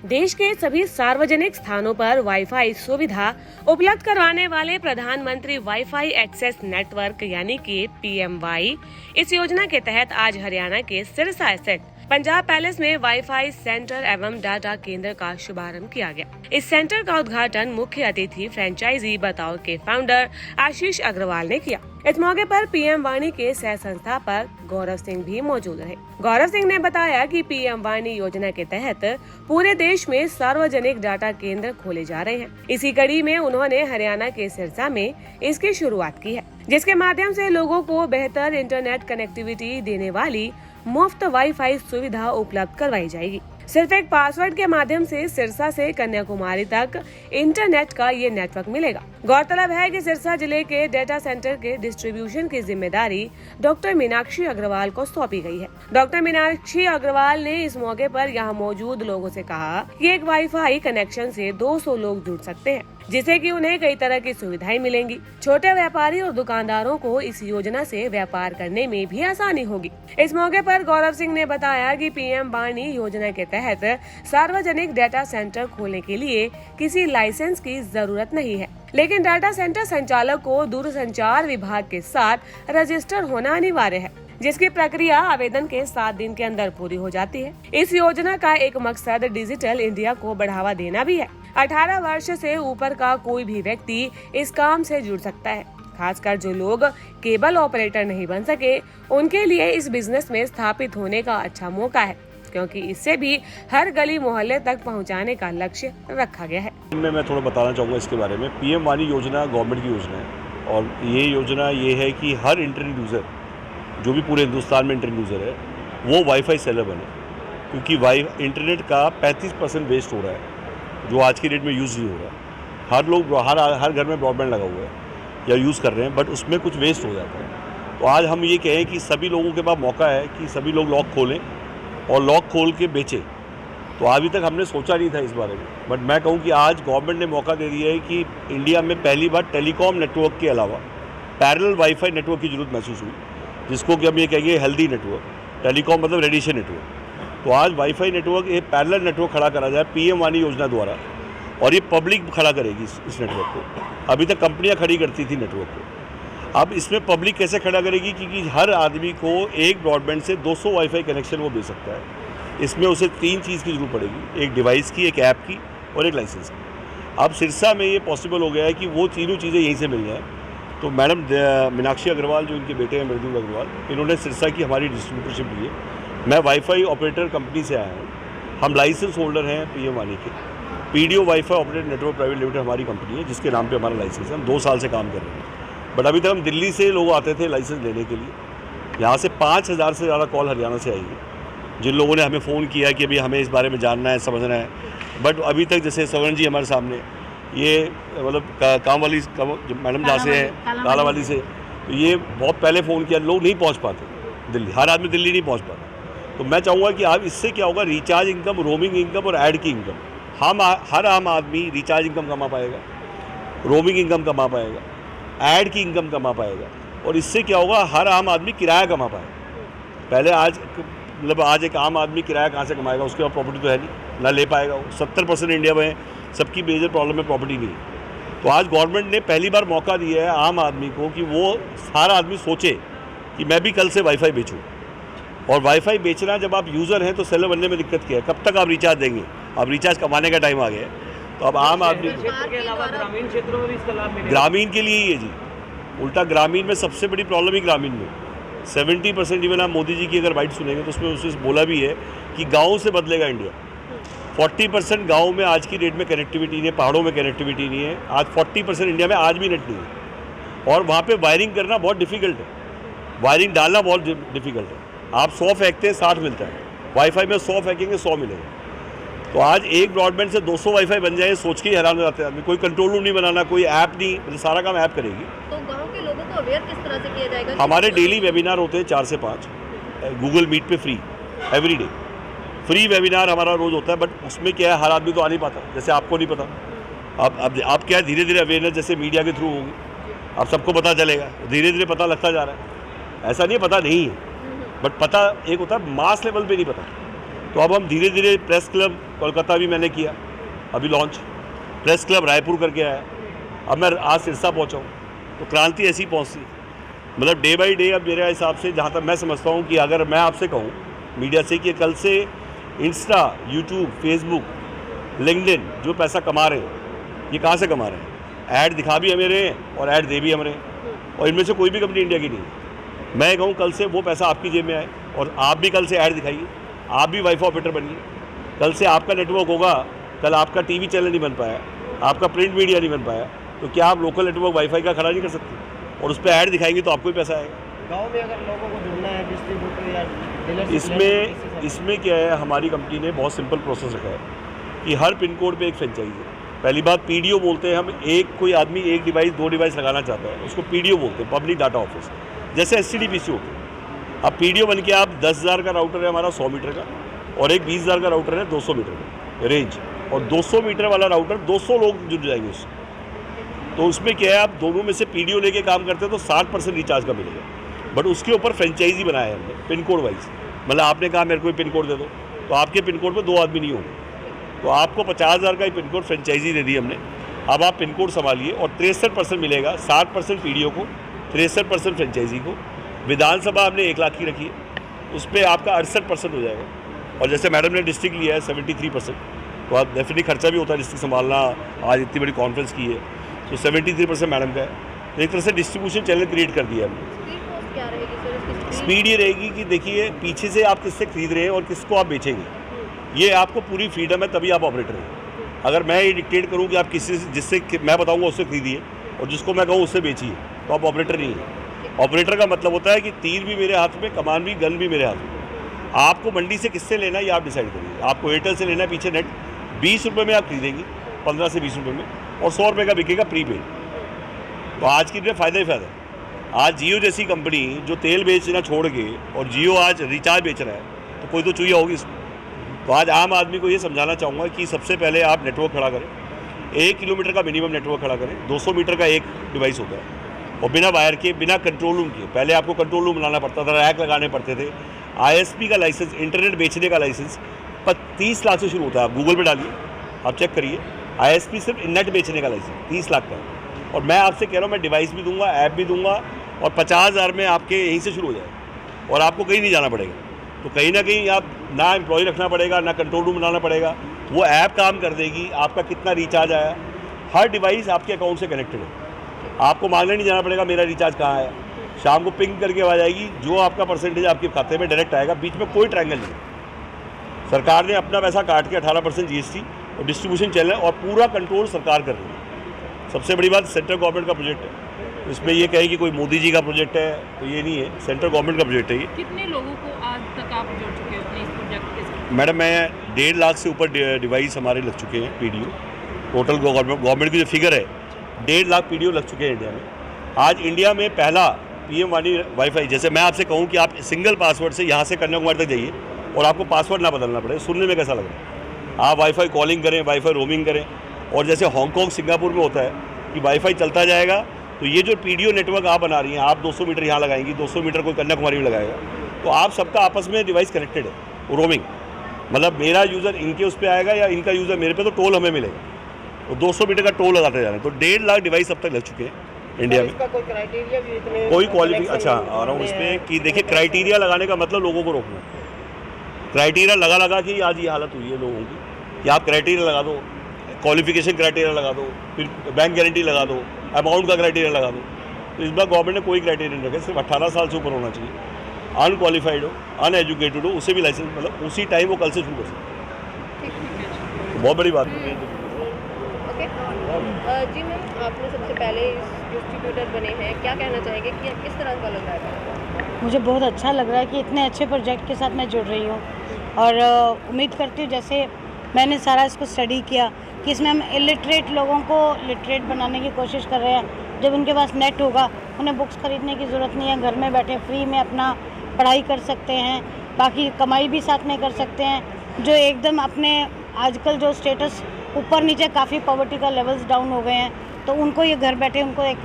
देश के सभी सार्वजनिक स्थानों पर वाईफाई सुविधा उपलब्ध करवाने वाले प्रधानमंत्री वाईफाई एक्सेस नेटवर्क यानी कि PMY इस योजना के तहत आज हरियाणा के सिरसा स्थित पंजाब पैलेस में वाईफाई सेंटर एवं डाटा केंद्र का शुभारंभ किया गया। इस सेंटर का उद्घाटन मुख्य अतिथि फ्रेंचाइजी बतौर के फाउंडर आशीष अग्रवाल ने किया। इस मौके पर PM वाणी के सह संस्थापक गौरव सिंह भी मौजूद रहे। गौरव सिंह ने बताया कि PM वाणी योजना के तहत पूरे देश में सार्वजनिक डाटा केंद्र खोले जा रहे हैं। इसी कड़ी में उन्होंने हरियाणा के सिरसा में इसकी शुरुआत की है, जिसके माध्यम से लोगों को बेहतर इंटरनेट कनेक्टिविटी देने वाली मुफ्त वाईफाई सुविधा उपलब्ध करवाई जाएगी। सिर्फ एक पासवर्ड के माध्यम से सिरसा से कन्याकुमारी तक इंटरनेट का ये नेटवर्क मिलेगा। गौरतलब है कि सिरसा जिले के डेटा सेंटर के डिस्ट्रीब्यूशन की जिम्मेदारी डॉक्टर मीनाक्षी अग्रवाल को सौंपी गई है। डॉक्टर मीनाक्षी अग्रवाल ने इस मौके पर यहाँ मौजूद लोगों से कहा कि एक वाईफाई कनेक्शन से 200 लोग जुड़ सकते हैं, जिससे कि उन्हें कई तरह की सुविधाएं मिलेंगी। छोटे व्यापारी और दुकानदारों को इस योजना से व्यापार करने में भी आसानी होगी। इस मौके पर गौरव सिंह ने बताया कि PM वाणी योजना के तहत सार्वजनिक डाटा सेंटर खोलने के लिए किसी लाइसेंस की जरूरत नहीं है, लेकिन डाटा सेंटर संचालक को दूरसंचार विभाग के साथ रजिस्टर होना अनिवार्य है, जिसकी प्रक्रिया आवेदन के 7 दिन के अंदर पूरी हो जाती है। इस योजना का एक मकसद डिजिटल इंडिया को बढ़ावा देना भी है। 18 वर्ष से ऊपर का कोई भी व्यक्ति इस काम से जुड़ सकता है। खासकर जो लोग केबल ऑपरेटर नहीं बन सके, उनके लिए इस बिजनेस में स्थापित होने का अच्छा मौका है, क्योंकि इससे भी हर गली मोहल्ले तक पहुंचाने का लक्ष्य रखा गया है। मैं थोड़ा बताना चाहूँगा इसके बारे में। PM वाणी योजना गवर्नमेंट की योजना है और ये योजना ये है कि हर इंटरनेट यूज़र जो भी पूरे हिंदुस्तान में इंटरनेट यूज़र है वो वाईफाई सेलर बने, क्योंकि इंटरनेट का 35% वेस्ट हो रहा है जो आज की डेट में यूज़ नहीं हो रहा है। हर लोग हर घर में ब्रॉडबैंड लगा हुआ है या यूज़ कर रहे हैं, बट उसमें कुछ वेस्ट हो जाता है। तो आज हम ये कहें कि सभी लोगों के पास मौका है कि सभी लोग लॉक खोलें और लॉक खोल के बेचें। तो अभी तक हमने सोचा नहीं था इस बारे में, बट मैं कहूँ कि आज गवर्नमेंट ने मौका दे दिया है कि इंडिया में पहली बार टेलीकॉम नेटवर्क के अलावा पैरेलल वाईफाई नेटवर्क की जरूरत महसूस हुई, जिसको कि हम ये कहेंगे हेल्दी नेटवर्क। टेलीकॉम मतलब रेडिएशन नेटवर्क। तो आज वाईफाई नेटवर्क एक पैरेलल नेटवर्क खड़ा करा जाए PM वाणी योजना द्वारा, और ये पब्लिक खड़ा करेगी इस नेटवर्क को। अभी तक कंपनियां खड़ी करती थी नेटवर्क को, अब इसमें पब्लिक कैसे खड़ा करेगी? क्योंकि हर आदमी को एक ब्रॉडबैंड से 200 वाईफाई कनेक्शन वो दे सकता है। इसमें उसे 3 चीज़ की जरूरत पड़ेगी, एक डिवाइस की, एक ऐप की और एक लाइसेंस की। अब सिरसा में ये पॉसिबल हो गया है कि वो तीनों चीज़ें यहीं से मिल जाएँ। तो मैडम मीनाक्षी अग्रवाल जो इनके बेटे हैं मृदुल अग्रवाल, इन्होंने सिरसा की हमारी डिस्ट्रीब्यूटरशिप ली है। मैं वाईफाई ऑपरेटर कंपनी से आया हूँ। हम लाइसेंस होल्डर हैं PM वाणी के। PDO wifi operator network private limited हमारी कंपनी है, जिसके नाम पे हमारा लाइसेंस है। हम 2 साल से काम कर रहे हैं, बट अभी तक हम दिल्ली से लोग आते थे लाइसेंस लेने के लिए। यहाँ से 5000 से ज़्यादा कॉल हरियाणा से आई है, जिन लोगों ने हमें फ़ोन किया कि अभी हमें इस बारे में जानना है, समझना है। बट अभी तक जैसे सवर्ण जी हमारे सामने, ये मतलब काम वाली मैडम जहाँ से है कालावाली से, तो ये बहुत पहले फ़ोन किया, लोग नहीं पहुँच पाते दिल्ली, हर आदमी दिल्ली नहीं पहुँच पाता। तो मैं चाहूँगा कि आप इससे क्या होगा, रिचार्ज इनकम, रोमिंग इनकम और ऐड की इनकम, हर आम आदमी रिचार्ज इनकम कमा पाएगा, रोमिंग इनकम कमा पाएगा, ऐड की इनकम कमा पाएगा, और इससे क्या होगा, हर आम आदमी किराया कमा पाएगा। पहले आज एक आम आदमी किराया कहाँ से कमाएगा? उसके पास प्रॉपर्टी तो है नहीं, ना ले पाएगा। 70% इंडिया में सबकी मेजर प्रॉब्लम है प्रॉपर्टी नहीं है। तो आज गवर्नमेंट ने पहली बार मौका दिया है आम आदमी को कि वो सारा आदमी सोचे कि मैं भी कल से वाईफाई बेचूँ। और वाईफाई बेचना, जब आप यूज़र हैं तो सेलर बनने में दिक्कत क्या है? कब तक आप रिचार्ज देंगे? अब रिचार्ज कमाने का टाइम आ गया है। तो अब आम आदमी क्षेत्र के अलावा ग्रामीण क्षेत्रों में भी इसका लाभ मिलेगा। ग्रामीण के लिए ही है जी, उल्टा ग्रामीण में सबसे बड़ी प्रॉब्लम ही ग्रामीण में 70% इवन आप मोदी जी की अगर बाइट सुनेंगे तो उसमें उसने बोला भी है कि गाँव से बदलेगा इंडिया। 40% गाँव में आज की डेट में कनेक्टिविटी नहीं है, पहाड़ों में कनेक्टिविटी नहीं है। आज 40% इंडिया में आज भी नेट नहीं है, और वहाँ पे वायरिंग करना बहुत डिफिकल्ट है, वायरिंग डालना बहुत डिफिकल्ट है। आप 100 फेंकते हैं 60 मिलता है, वाईफाई में 100 फेंकेंगे 100 मिलेगा। तो आज एक ब्रॉडबैंड से 200 वाईफाई बन जाए, सोच के ही हैरान हो जाते हैं आदमी। कोई कंट्रोल रूम नहीं बनाना, कोई ऐप नहीं, मतलब सारा काम ऐप करेगी। तो गांव के लोगों को अवेयर किस तरह से किया जाएगा? हमारे डेली वेबिनार होते हैं 4 से 5 गूगल मीट पे, free, every day free webinar हमारा रोज़ होता है। बट उसमें क्या है, हर आदमी तो आ नहीं पाता, जैसे आपको नहीं पता। अब आप क्या है, धीरे धीरे अवेयरनेस जैसे मीडिया के थ्रू होगी, अब सबको पता चलेगा, धीरे धीरे पता लगता जा रहा है। ऐसा नहीं पता नहीं है, बट पता एक होता है, मास लेवल पे नहीं पता। तो अब हम धीरे धीरे प्रेस क्लब कोलकाता भी मैंने किया अभी लॉन्च, प्रेस क्लब रायपुर करके आया, अब मैं आज सिरसा पहुँचा हूँ। तो क्रांति ऐसी पहुँचती, मतलब डे बाई डे। अब मेरे हिसाब से जहाँ तक मैं समझता हूँ कि अगर मैं आपसे कहूँ मीडिया से कि कल से इंस्टा, यूट्यूब, फेसबुक, लिंक्डइन जो पैसा कमा रहे हैं ये कहाँ से कमा रहे हैं? ऐड दिखा भी हमें रहे हैं और ऐड दे भी हम रहे हैं, और इनमें से कोई भी कंपनी इंडिया की नहीं है। मैं कहूँ कल से वो पैसा आपकी जेब में आए और आप भी कल से ऐड दिखाइए, आप भी वाईफाई ऑपरेटर बनिए। कल से आपका नेटवर्क होगा, कल आपका टीवी चैनल नहीं बन पाया, आपका प्रिंट मीडिया नहीं बन पाया, तो क्या आप लोकल नेटवर्क वाईफाई का खड़ा नहीं कर सकते? और उस पर ऐड दिखाएंगे तो आपको ही पैसा आएगा। गांव में अगर लोगों को जुड़ना है डिस्ट्रीब्यूटर या इसमें क्या है, हमारी कंपनी ने बहुत सिंपल प्रोसेस रखा है कि हर पिन कोड पे एक फ्रेंचाइजी है। पहली बात पीडीओ बोलते हैं हम, कोई आदमी एक डिवाइस 2 डिवाइस लगाना चाहता है उसको पीडीओ बोलते हैं, पब्लिक डाटा ऑफिस, जैसे एसटीडीपीसी होते हैं। अब पीडीओ बन के आप 10,000 का राउटर है हमारा 100 मीटर का, और एक 20,000 का राउटर है 200 मीटर का रेंज, और 200 मीटर वाला राउटर 200 लोग जुड़ जाएंगे उससे। तो उसमें क्या है, आप दोनों में से पीडीओ लेके काम करते हैं तो 60% रिचार्ज का मिलेगा, बट उसके ऊपर फ्रेंचाइजी बनाया है हमने पिन कोड वाइज। मतलब आपने कहा मेरे को पिन कोड दे दो, तो आपके पिन कोड पे 2 आदमी नहीं होंगे, तो आपको 50,000 का ही पिन कोड फ्रेंचाइजी दे दी हमने। अब आप पिन कोड संभालिए, और 63% मिलेगा, 60% पीडीओ को, 63% फ्रेंचाइजी को। विधानसभा हमने 1 लाख की रखी है, उस पर आपका 68% हो जाएगा। और जैसे मैडम ने डिस्ट्रिक्ट लिया है 73%, तो आप डेफिनेटली खर्चा भी होता है डिस्ट्रिक्ट संभालना। आज इतनी बड़ी कॉन्फ्रेंस की है तो 73% मैडम का है। तो एक तरह से डिस्ट्रीब्यूशन चैनल क्रिएट कर दिया हमने। स्पीड पोस्ट क्या रहेगी सर इसकी? स्पीड ये रहेगी कि देखिए पीछे से आप किससे खरीद रहे हैं और किसको आप बेचेंगे, ये आपको पूरी फ्रीडम है, तभी आप ऑपरेटर हैं। अगर मैं ये डिक्टेट करूँ कि आप किसी जिससे मैं बताऊँगा उससे खरीदिए और जिसको मैं कहूँ उससे बेचिए, तो आप ऑपरेटर नहीं है। ऑपरेटर का मतलब होता है कि तीर भी मेरे हाथ में, कमान भी, गन भी मेरे हाथ में। आपको मंडी से किससे लेना है ये आप डिसाइड करिए। आपको एयरटेल से लेना है पीछे नेट, 20 रुपये में आप खरीदेंगे, 15 से 20 रुपये में, और 100 रुपये का बिकेगा प्रीपेड। तो आज की डेट फ़ायदा ही फ़ायदा है। आज जियो जैसी कंपनी जो तेल बेचना छोड़ के और जियो आज रिचार्ज बेच रहा है, तो कोई तो चुहिया होगी इसमें। तो आज आम आदमी को ये समझाना चाहूँगा कि सबसे पहले आप नेटवर्क खड़ा करें, 1 किलोमीटर का मिनिमम नेटवर्क खड़ा करें, 200 मीटर का एक डिवाइस होता है, और बिना वायर के, बिना कंट्रोल रूम के। पहले आपको कंट्रोल रूम बनाना पड़ता था, रैक लगाने पड़ते थे। ISP का लाइसेंस, इंटरनेट बेचने का लाइसेंस 30 लाख से शुरू होता है। आप गूगल पे डालिए, आप चेक करिए, ISP सिर्फ नेट बेचने का लाइसेंस 30 लाख का है। और मैं आपसे कह रहा हूँ, मैं डिवाइस भी दूंगा, ऐप भी दूंगा, और 50,000 में आपके यहीं से शुरू हो जाए और आपको कहीं नहीं जाना पड़ेगा। तो कहीं ना कहीं आप ना एम्प्लॉय रखना पड़ेगा, ना कंट्रोल रूम बनाना पड़ेगा, वो ऐप काम कर देगी। आपका कितना रिचार्ज आया, हर डिवाइस आपके अकाउंट से कनेक्टेड है, आपको मांगने नहीं जाना पड़ेगा मेरा रिचार्ज कहाँ है। शाम को पिंग करके आ जाएगी, जो आपका परसेंटेज आपके खाते में डायरेक्ट आएगा, बीच में कोई ट्रायंगल नहीं। सरकार ने अपना पैसा काट के 18% GST और डिस्ट्रीब्यूशन चैनल, और पूरा कंट्रोल सरकार कर रही है। सबसे बड़ी बात सेंट्रल गवर्नमेंट का प्रोजेक्ट है, तो इसमें ये कहे कि कोई मोदी जी का प्रोजेक्ट है, तो ये नहीं है, सेंट्रल गवर्नमेंट का प्रोजेक्ट है ये। कितने लोगों को आज तक आप जोड़ चुके हो अपने इस प्रोजेक्ट के साथ? मैडम, मैं 1.5 लाख से ऊपर डिवाइस हमारे लग चुके हैं पीडीओ। टोटल गवर्नमेंट की जो फिगर है 1.5 लाख पीडीओ लग चुके हैं इंडिया में। आज इंडिया में पहला PM वाणी वाईफाई, जैसे मैं आपसे कहूँ कि आप सिंगल पासवर्ड से यहाँ से कन्याकुमारी तक जाइए और आपको पासवर्ड ना बदलना पड़े, सुनने में कैसा लग रहा है? आप वाईफाई कॉलिंग करें, वाईफाई रोमिंग करें, और जैसे हांगकॉन्ग, सिंगापुर में होता है कि वाईफाई चलता जाएगा। तो ये जो पीडीओ नेटवर्क आप बना रही हैं, आप 200 मीटर यहाँ लगाएंगी, 200 मीटर कोई कन्याकुमारी में लगाएगा, तो आप सबका आपस में डिवाइस कनेक्टेड है। रोमिंग मतलब मेरा यूज़र इनके उस पर आएगा या इनका यूज़र मेरे पे, तो टोल हमें मिलेगा, तो 200 मीटर का टोल लगाते जा रहे हैं। तो 1.5 लाख डिवाइस अब तक लग चुके हैं इंडिया में। इसका कोई क्राइटेरिया भी इतने कोई क्वालिफिकेशन, अच्छा आ रहा हूँ इस पर कि देखिए, क्राइटेरिया लगाने का मतलब लोगों को रोकना। क्राइटेरिया लगा के आज ये हालत हुई है लोगों की कि आप क्राइटेरिया लगा दो, क्वालिफिकेशन क्राइटेरिया लगा दो, फिर बैंक गारंटी लगा दो, अमाउंट का क्राइटेरिया लगा दो। तो इस बार गवर्नमेंट ने कोई क्राइटेरिया नहीं रखा, सिर्फ 18 साल से ऊपर होना चाहिए, अनक्वालिफाइड हो, अनएजुकेटेड हो, उसे भी लाइसेंस, मतलब उसी टाइम वो कल से शुरू कर सकते। तो बहुत बड़ी बात है। ओके जी मैम, आपने सबसे पहले इस डिस्ट्रीब्यूटर बने हैं, क्या कहना चाहेंगे कि किस तरह का लग रहा है? मुझे बहुत अच्छा लग रहा है कि इतने अच्छे प्रोजेक्ट के साथ मैं जुड़ रही हूँ, और उम्मीद करती हूँ, जैसे मैंने सारा इसको स्टडी किया कि इसमें हम इलिटरेट लोगों को लिटरेट बनाने की कोशिश कर रहे हैं। जब उनके पास नेट होगा, उन्हें बुक्स खरीदने की ज़रूरत नहीं है, घर में बैठे फ्री में अपना पढ़ाई कर सकते हैं, बाकी कमाई भी साथ में कर सकते हैं। जो एकदम अपने आजकल जो स्टेटस ऊपर नीचे काफ़ी पॉवर्टी का लेवल्स डाउन हो गए हैं, तो उनको ये घर बैठे उनको एक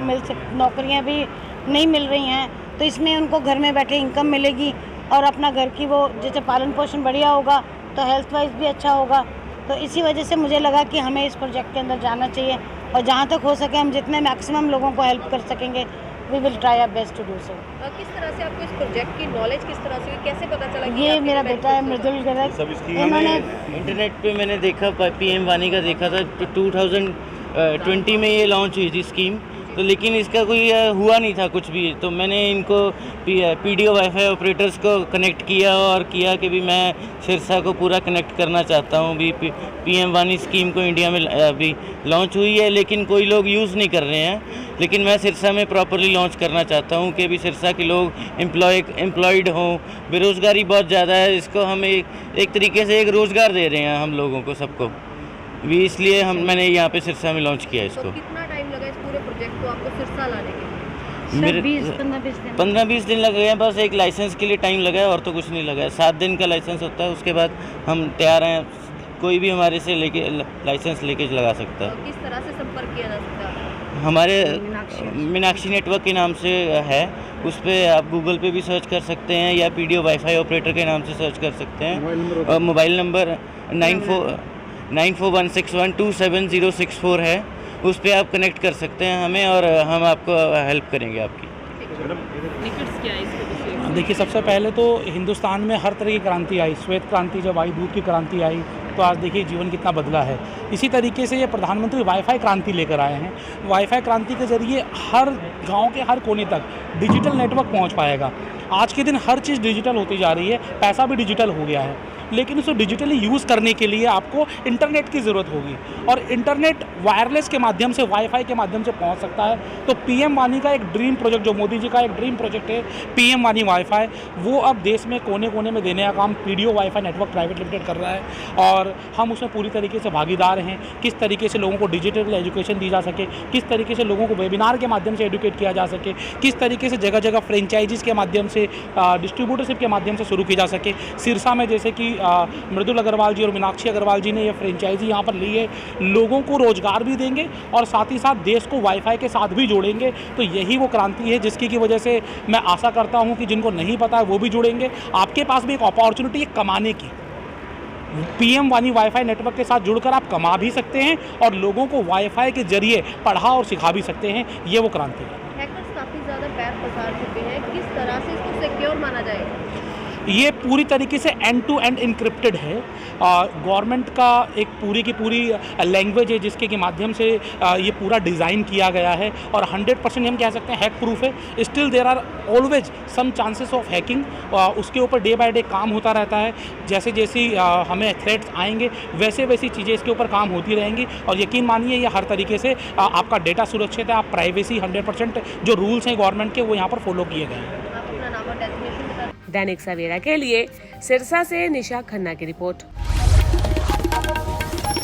नौकरियां भी नहीं मिल रही हैं, तो इसमें उनको घर में बैठे इनकम मिलेगी और अपना घर की वो जैसे पालन पोषण बढ़िया होगा तो हेल्थ वाइज भी अच्छा होगा। तो इसी वजह से मुझे लगा कि हमें इस प्रोजेक्ट के अंदर जाना चाहिए और जहाँ तक हो सके हम जितने मैक्सिमम लोगों को हेल्प कर सकेंगे we will try our best to do so. किस तरह से आपको इस प्रोजेक्ट की नॉलेज किस तरह से हुई, कैसे पता चला कि ये आपके मेरा लिए बेटा है benefits होगा? मृदुल गर्ग, सब इसकी इन्होंने इंटरनेट पे मैंने देखा, पीएम वानी का देखा था, 2020 में ये लॉन्च हुई थी स्कीम, तो लेकिन इसका कोई हुआ नहीं था कुछ भी। तो मैंने इनको पीडीओ वाईफाई ऑपरेटर्स को कनेक्ट किया और किया कि भी मैं सिरसा को पूरा कनेक्ट करना चाहता हूँ। भी पीएम वानी स्कीम को इंडिया में अभी लॉन्च हुई है लेकिन कोई लोग यूज़ नहीं कर रहे हैं, लेकिन मैं सिरसा में प्रॉपरली लॉन्च करना चाहता हूँ कि भी सिरसा के लोग एम्प्लॉयड हों। बेरोज़गारी बहुत ज़्यादा है, इसको हम एक तरीके से एक रोज़गार दे रहे हैं हम लोगों को, सबको भी, इसलिए मैंने यहाँ पे सिरसा में लॉन्च किया तो इसको। कितना टाइम लगा इस पूरे प्रोजेक्ट को आपको सिरसा लाने के लिए? मेरे 15-20 दिन लग गए हैं, बस एक लाइसेंस के लिए टाइम लगा है और तो कुछ नहीं लगा है। 7 दिन का लाइसेंस होता है, उसके बाद हम तैयार हैं, कोई भी हमारे से लेके लाइसेंस लेके लगा सकता है। किस तरह से संपर्क किया जा सकता है? हमारे मीनाक्षी नेटवर्क के नाम से है, उस पर आप गूगल पे भी सर्च कर सकते हैं या पीडीओ वाईफाई ऑपरेटर के नाम से सर्च कर सकते हैं। और मोबाइल नंबर 9416127064 है, उस पर आप कनेक्ट कर सकते हैं हमें और हम आपको हेल्प करेंगे आपकी। बेनिफिट्स क्या है इसके विषय? देखिए, सबसे पहले तो हिंदुस्तान में हर तरह की क्रांति आई। श्वेत क्रांति जब आई, दूध की क्रांति आई, तो आज देखिए जीवन कितना बदला है। इसी तरीके से ये प्रधानमंत्री वाईफाई क्रांति लेकर आए हैं। वाईफाई क्रांति के ज़रिए हर गांव के हर कोने तक डिजिटल नेटवर्क पहुंच पाएगा। आज के दिन हर चीज़ डिजिटल होती जा रही है, पैसा भी डिजिटल हो गया है, लेकिन उसे डिजिटली यूज़ करने के लिए आपको इंटरनेट की ज़रूरत होगी और इंटरनेट वायरलेस के माध्यम से, वाईफाई के माध्यम से पहुंच सकता है। तो पीएम वानी का एक ड्रीम प्रोजेक्ट, जो मोदी जी का एक ड्रीम प्रोजेक्ट है पीएम वानी वाईफाई, वो अब देश में कोने कोने में देने का काम PDO wifi network private limited कर रहा है और हम उसमें पूरी तरीके से भागीदार हैं। किस तरीके से लोगों को डिजिटल एजुकेशन दी जा सके, किस तरीके से लोगों को वेबिनार के माध्यम से एजुकेट किया जा सके, किस तरीके से जगह जगह फ्रेंचाइजीज़ के माध्यम से, डिस्ट्रीब्यूटरशिप के माध्यम से शुरू की जा सके। सिरसा में जैसे कि मृदुल अग्रवाल जी और मीनाक्षी अग्रवाल जी ने ये फ्रेंचाइजी यहाँ पर ली है, लोगों को रोजगार भी देंगे और साथ ही साथ देश को वाईफाई के साथ भी जोड़ेंगे। तो यही वो क्रांति है जिसकी की वजह से मैं आशा करता हूँ कि जिनको नहीं पता है वो भी जुड़ेंगे। आपके पास भी एक अपॉर्चुनिटी है कमाने की। पीएम वानी वाईफाई नेटवर्क के साथ जुड़कर आप कमा भी सकते हैं और लोगों को वाईफाई के जरिए पढ़ा और सिखा भी सकते हैं। ये वो क्रांति है। हैकर्स काफ़ी ज़्यादा पैर पसार चुके हैं, किस तरह से इसको सिक्योर माना जाएगा? ये पूरी तरीके से एंड टू एंड इनक्रिप्टेड है। गवर्नमेंट का एक पूरी की पूरी लैंग्वेज है जिसके के माध्यम से ये पूरा डिज़ाइन किया गया है और 100% हम कह सकते हैं हैक प्रूफ है। Still there are always some chances of hacking. उसके ऊपर डे बाय डे काम होता रहता है। जैसे जैसे हमें थ्रेट्स आएंगे वैसे वैसी चीज़ें इसके ऊपर काम होती रहेंगी और यकीन मानिए ये हर तरीके से आपका डेटा सुरक्षित है। आप प्राइवेसी 100% जो रूल्स हैं गवर्नमेंट के वो यहाँ पर फॉलो किए गए हैं। आप अपना नाम और डेजिग्नेशन बता। दैनिक सवेरा के लिए सिरसा से निशा खन्ना की रिपोर्ट।